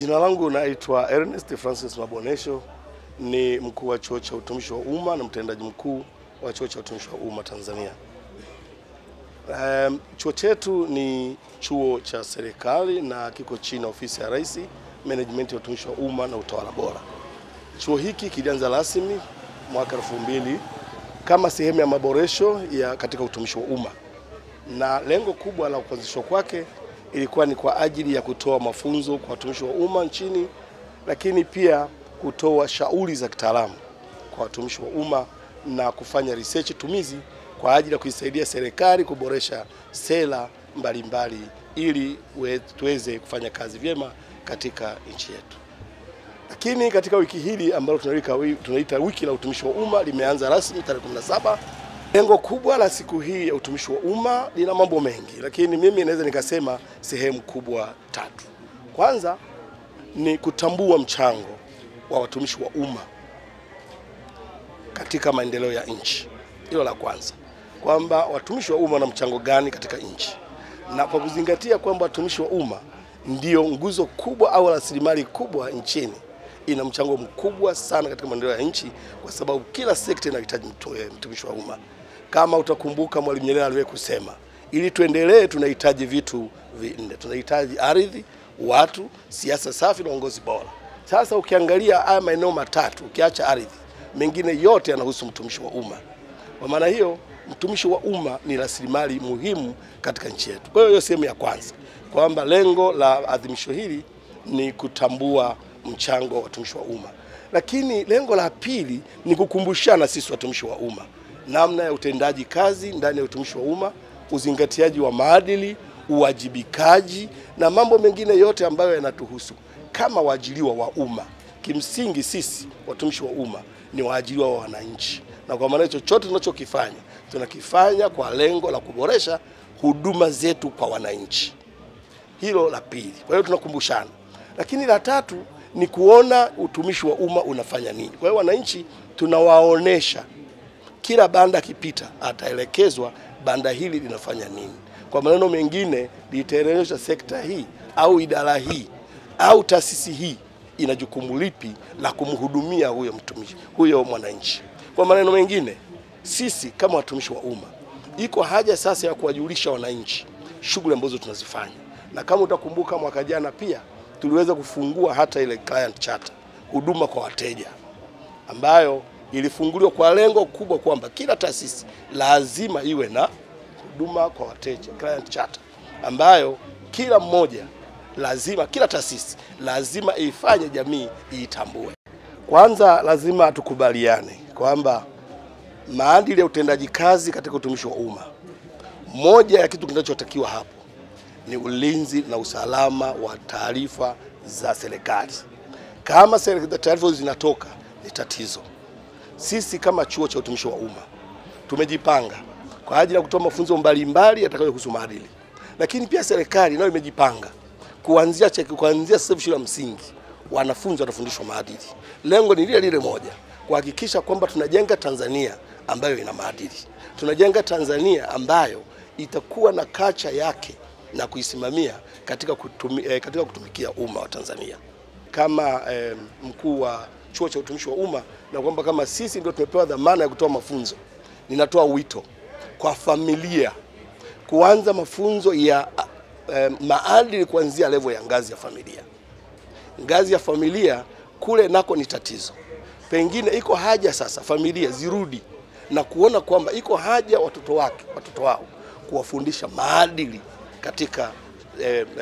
Jina langu naitwa Ernest Francis Mabonesho, ni mkuu wa chuo cha utumishi wa umma na mtendaji mkuu wa chuo cha utumishi wa umma Tanzania. Chuo chetu ni chuo cha serikali na kiko chini ya ofisi ya Rais, management ya utumishi wa umma na utawala bora. Chuo hiki kilianza rasmi mwaka 2000 kama sehemu ya maboresho ya katika utumishi wa umma, na lengo kubwa la kuanzishwa kwake ilikuwa ni kwa ajili ya kutoa mafunzo kwa watumishi wa umma nchini, lakini pia kutoa shauri za kitaalamu kwa watumishi wa umma na kufanya research tumizi kwa ajili ya kuisaidia serikali kuboresha sera mbalimbali ili tuweze kufanya kazi vyema katika nchi yetu. Lakini katika wiki hili ambalo tunaita wiki la utumishi wa umma limeanza rasmi tarehe 17. Lengo kubwa la siku hii ya utumishi wa umma lina mambo mengi, lakini mimi naweza nikasema sehemu kubwa tatu. Kwanza ni kutambua mchango wa watumishi wa umma katika maendeleo ya nchi. Hilo la kwanza, kwamba watumishi wa umma wana mchango gani katika nchi, na kwa kuzingatia kwamba watumishi wa umma ndio nguzo kubwa au rasilimali kubwa nchini, ina mchango mkubwa sana katika maendeleo ya nchi, kwa sababu kila sekta inahitaji mtumishi wa umma. Kama utakumbuka Mwalimu Nyerere aliwahi kusema, ili tuendelee tunahitaji vitu vinne. Tunahitaji ardhi, watu, siasa safi na uongozi bora. Sasa ukiangalia haya maeneo matatu, ukiacha ardhi, mengine yote yanahusu mtumishi wa umma. Kwa maana hiyo, mtumishi wa umma ni rasilimali muhimu katika nchi yetu. Kwa hiyo sehemu ya kwanza, kwamba lengo la adhimisho hili ni kutambua mchango wa watumishi wa umma. Lakini lengo la pili ni kukumbushana sisi watumishi wa umma namna ya utendaji kazi ndani ya utumishi wa umma, uzingatiaji wa maadili, uwajibikaji na mambo mengine yote ambayo yanatuhusu kama waajiriwa wa umma. Kimsingi sisi watumishi wa umma ni waajiriwa wa wananchi, na kwa maana chochote tunachokifanya tunakifanya kwa lengo la kuboresha huduma zetu kwa wananchi. Hilo la pili. Kwa hiyo tunakumbushana. Lakini la tatu ni kuona utumishi wa umma unafanya nini. Kwa hiyo wananchi tunawaonesha, kila banda kipita ataelekezwa banda hili linafanya nini. Kwa maneno mengine, litaelezwa sekta hii au idara hii au taasisi hii ina jukumu lipi la kumhudumia huyo mtumishi, huyo mwananchi. Kwa maneno mengine, sisi kama watumishi wa umma iko haja sasa ya kuwajulisha wananchi shughuli ambazo tunazifanya. Na kama utakumbuka mwaka jana pia tuliweza kufungua hata ile client charter, huduma kwa wateja, ambayo ilifunguliwa kwa lengo kubwa kwamba kila taasisi lazima iwe na huduma kwa wateja, client charter, ambayo kila mmoja lazima, kila taasisi lazima ifanye jamii iitambue. Kwanza lazima tukubaliane kwamba maadili ya utendaji kazi katika utumishi wa umma, moja ya kitu kinachotakiwa hapo ni ulinzi na usalama wa taarifa za serikali. Kama taarifa zinatoka ni tatizo. Sisi kama chuo cha utumishi wa umma tumejipanga kwa ajili ya kutoa mafunzo mbalimbali yatakayohusu maadili. Lakini pia serikali nayo imejipanga kuanzia sasa shule ya msingi wanafunzi watafundishwa maadili. Lengo ni lile moja, kuhakikisha kwamba tunajenga Tanzania ambayo ina maadili. Tunajenga Tanzania ambayo itakuwa na kacha yake na kuisimamia katika kutumikia umma wa Tanzania. Kama mkuu wa chuo cha utumishi wa umma, na kwamba kama sisi ndio tumepewa dhamana ya kutoa mafunzo, ninatoa wito kwa familia kuanza mafunzo ya maadili kuanzia level ya ngazi ya familia. Ngazi ya familia kule nako ni tatizo. Pengine iko haja sasa familia zirudi na kuona kwamba iko haja watoto wao kuwafundisha maadili katika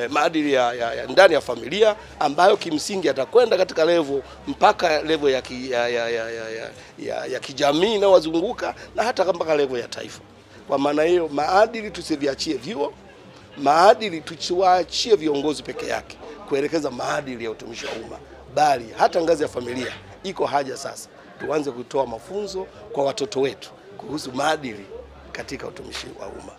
maadili ya ndani ya familia, ambayo kimsingi atakwenda katika level mpaka level ya kijamii na wazunguka, na hata mpaka level ya taifa. Kwa maana hiyo maadili tusiviachie vyuo, maadili tusiwaachie viongozi peke yake kuelekeza maadili ya utumishi wa umma, bali hata ngazi ya familia iko haja sasa tuanze kutoa mafunzo kwa watoto wetu kuhusu maadili katika utumishi wa umma.